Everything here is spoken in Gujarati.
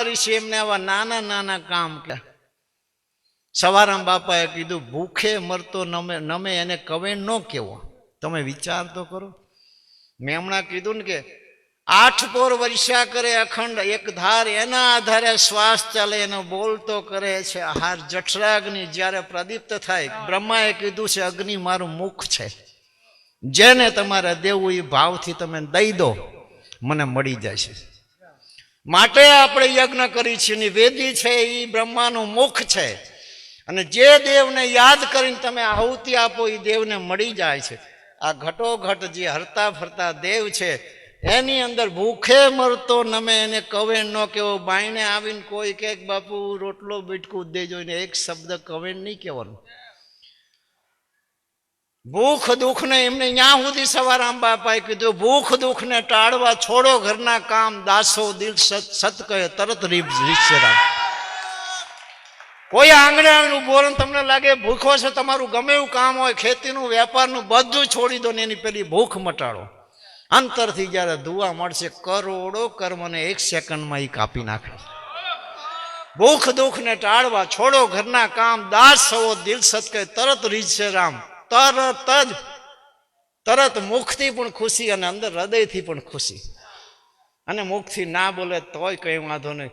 કરી છે એમને આવા નાના નાના કામ કે સવારામ બાપાએ કીધું ભૂખે મરતો નમે એને કવેણ ન કેવો. તમે વિચાર તો કરો. મેં હમણાં કીધું ને કે 8 પોર વર્ષા કરે અખંડ એક ધાર એના આધારે શ્વાસ ચાલે એનો બોલતો કરે છે આહાર. જઠરાગ્નિ જ્યારે પ્રદીપ્ત થાય બ્રહ્માએ કીધું છે અગ્નિ મારું મુખ છે, જેને તમારે દેવું એ ભાવથી તમે દઈ દો મને મળી જાય છે. માટે આપણે યજ્ઞ કરી છે ને વેદી છે એ બ્રહ્માનું મુખ છે અને જે દેવને યાદ કરીને તમે આહુતિ આપો એ દેવને મળી જાય છે. આ ઘટોઘટ જે હરતા ફરતા દેવ છે એની અંદર ભૂખે મરતો નમે એને કવેણ ન કેવો. બાઈને આવીને કોઈ કે બાપુ રોટલો બીટકું દેજો ને એક શબ્દ કવેણ નહીં કહેવાનું. ભૂખ દુઃખ ને એમને ત્યાં સુધી સવારામ બાપાએ કીધું ભૂખ દુઃખ ને ટાળવા છોડો ઘરના કામ દાસો દિલ સત કહે તરત રીતસરામ. કોઈ આંગણે આવીને બોલે તમને લાગે ભૂખો છે, તમારું ગમે એવું કામ હોય ખેતીનું વેપારનું બધું છોડી દો ને એની પેલી ભૂખ મટાડો. અંતરથી જ્યારે દુઆ મળશે કરોડો કર્મને 1 સેકન્ડમાં એ કાપી નાખે. ભૂખ દુઃખ ને ટાળવા છોડો ઘરના કામ દાસ સવો દિલ સત કહે તરત રીઝશે રામ. તરત મુખથી પણ ખુશી અને અંદર હૃદયથી પણ ખુશી. અને મુખથી ના બોલે તોય કઈ વાંધો નહીં.